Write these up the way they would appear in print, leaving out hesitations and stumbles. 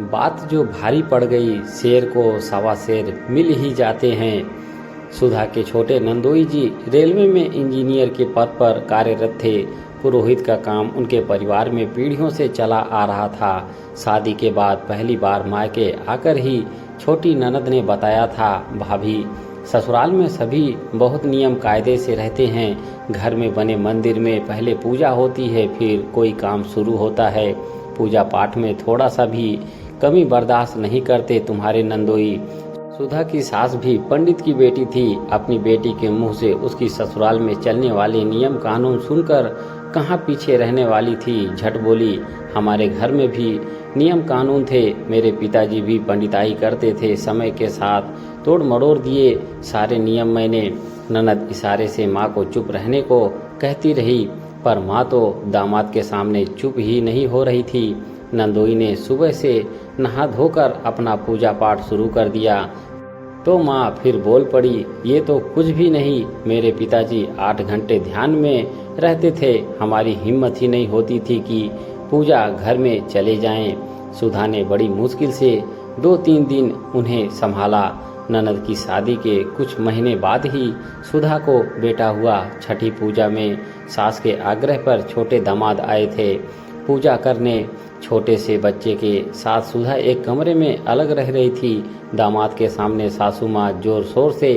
बात जो भारी पड़ गई, शेर को सवा शेर मिल ही जाते हैं। सुधा के छोटे नंदोई जी रेलवे में इंजीनियर के पद पर कार्यरत थे। पुरोहित का काम उनके परिवार में पीढ़ियों से चला आ रहा था। शादी के बाद पहली बार मायके आकर ही छोटी ननद ने बताया था, भाभी, ससुराल में सभी बहुत नियम कायदे से रहते हैं। घर में बने मंदिर में पहले पूजा होती है, फिर कोई काम शुरू होता है। पूजा पाठ में थोड़ा सा भी कमी बर्दाश्त नहीं करते तुम्हारे नंदोई। सुधा की सास भी पंडित की बेटी थी। अपनी बेटी के मुंह से उसकी ससुराल में चलने वाले नियम कानून सुनकर कहाँ पीछे रहने वाली थी। झट बोली, हमारे घर में भी नियम कानून थे। मेरे पिताजी भी पंडिताई करते थे। समय के साथ तोड़ मड़ोड़ दिए सारे नियम मैंने। ननद इशारे से माँ को चुप रहने को कहती रही, पर माँ तो दामाद के सामने चुप ही नहीं हो रही थी। नंदोई ने सुबह से नहा धोकर अपना पूजा पाठ शुरू कर दिया तो माँ फिर बोल पड़ी, ये तो कुछ भी नहीं। मेरे पिताजी 8 घंटे ध्यान में रहते थे। हमारी हिम्मत ही नहीं होती थी कि पूजा घर में चले जाएं। सुधा ने बड़ी मुश्किल से 2-3 दिन उन्हें संभाला। ननद की शादी के कुछ महीने बाद ही सुधा को बेटा हुआ। छठी पूजा में सास के आग्रह पर छोटे दामाद आए थे पूजा करने। छोटे से बच्चे के साथ सुधा एक कमरे में अलग रह रही थी। दामाद के सामने सासू माँ जोर शोर से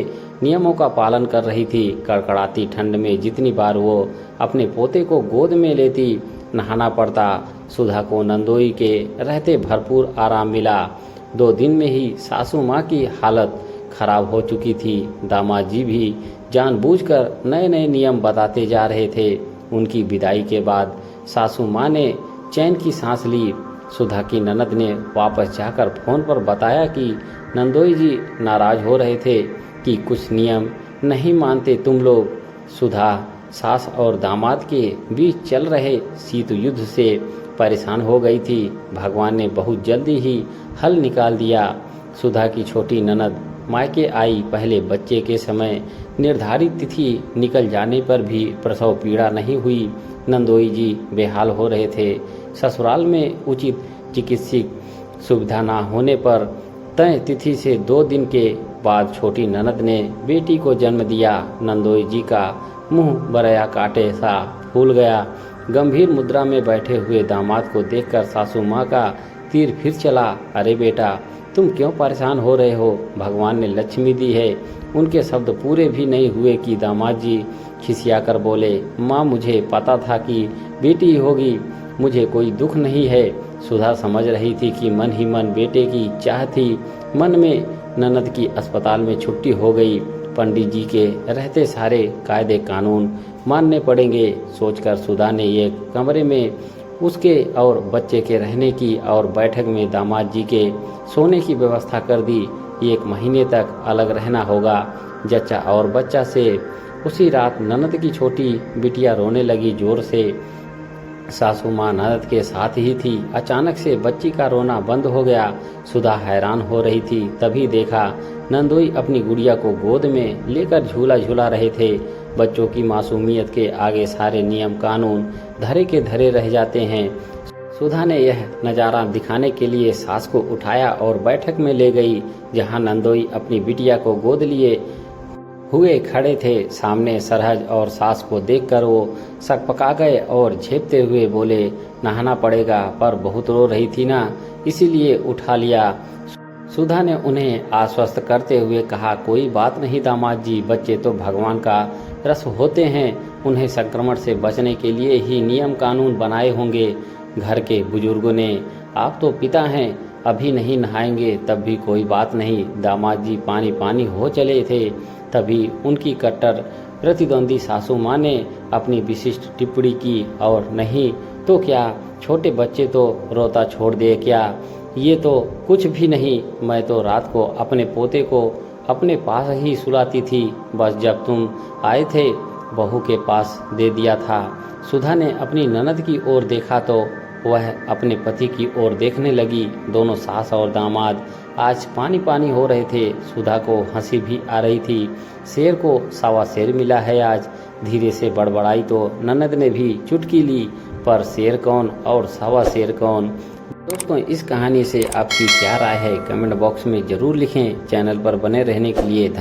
नियमों का पालन कर रही थी। कड़कड़ाती ठंड में जितनी बार वो अपने पोते को गोद में लेती, नहाना पड़ता। सुधा को नंदोई के रहते भरपूर आराम मिला। 2 दिन में ही सासू माँ की हालत खराब हो चुकी थी। दामाद जी भी जानबूझकर नए नए नियम बताते जा रहे थे। उनकी विदाई के बाद सासू माँ ने चैन की सांस ली। सुधा की ननद ने वापस जाकर फोन पर बताया कि नंदोई जी नाराज हो रहे थे कि कुछ नियम नहीं मानते तुम लोग। सुधा सास और दामाद के बीच चल रहे शीत युद्ध से परेशान हो गई थी। भगवान ने बहुत जल्दी ही हल निकाल दिया। सुधा की छोटी ननद मायके आई। पहले बच्चे के समय निर्धारित तिथि निकल जाने पर भी प्रसव पीड़ा नहीं हुई। नंदोई जी बेहाल हो रहे थे। ससुराल में उचित चिकित्सक सुविधा न होने पर तय तिथि से 2 दिन के बाद छोटी ननद ने बेटी को जन्म दिया। नंदोई जी का मुंह बरया कांटे सा फूल गया। गंभीर मुद्रा में बैठे हुए दामाद को देखकर सासू माँ का तीर फिर चला। अरे बेटा, तुम क्यों परेशान हो रहे हो? भगवान ने लक्ष्मी दी है। उनके शब्द पूरे भी नहीं हुए कि दामाद जी खिसियाकर बोले, माँ, मुझे पता था कि बेटी होगी, मुझे कोई दुख नहीं है। सुधा समझ रही थी कि मन ही मन बेटे की चाह थी। मन में ननद की अस्पताल में छुट्टी हो गई। पंडित जी के रहते सारे कायदे कानून मानने पड़ेंगे सोचकर सुधा ने एक कमरे में उसके और बच्चे के रहने की और बैठक में दामाद जी के सोने की व्यवस्था कर दी। 1 महीने तक अलग रहना होगा। जच्चा और बच्चा से उसी रात ननद की छोटी बिटिया रोने लगी जोर से। सासू माँ ननद के साथ ही थी। अचानक से बच्ची का रोना बंद हो गया। सुधा हैरान हो रही थी। तभी देखा नंदोई अपनी गुड़िया को गोद में लेकर झूला झूला रहे थे। बच्चों की मासूमियत के आगे सारे नियम कानून धरे के धरे रह जाते हैं। सुधा ने यह नज़ारा दिखाने के लिए सास को उठाया और बैठक में ले गई, जहां नंदोई अपनी बिटिया को गोद लिए हुए खड़े थे। सामने सरहज और सास को देखकर वो सकपका गए और झेपते हुए बोले, नहाना पड़ेगा, पर बहुत रो रही थी ना, इसीलिए उठा लिया। सुधा ने उन्हें आश्वस्त करते हुए कहा, कोई बात नहीं दामाद जी, बच्चे तो भगवान का रस होते हैं। उन्हें संक्रमण से बचने के लिए ही नियम कानून बनाए होंगे। घर के बुजुर्गों ने, आप तो पिता हैं, अभी नहीं नहाएंगे तब भी कोई बात नहीं। दामाद जी पानी पानी हो चले थे। तभी उनकी कट्टर प्रतिद्वंदी सासू माँ ने अपनी विशिष्ट टिप्पणी की, और नहीं तो क्या, छोटे बच्चे तो रोता छोड़ दे क्या? ये तो कुछ भी नहीं। मैं तो रात को अपने पोते को अपने पास ही सुलाती थी, बस जब तुम आए थे बहू के पास दे दिया था। सुधा ने अपनी ननद की ओर देखा तो वह अपने पति की ओर देखने लगी। दोनों सास और दामाद आज पानी पानी हो रहे थे। सुधा को हंसी भी आ रही थी। शेर को सवा शेर मिला है आज। धीरे से बड़बड़ाई तो ननद ने भी चुटकी ली, पर शेर कौन और सवा शेर कौन? दोस्तों, इस कहानी से आपकी क्या राय है कमेंट बॉक्स में ज़रूर लिखें। चैनल पर बने रहने के लिए धन्यवाद।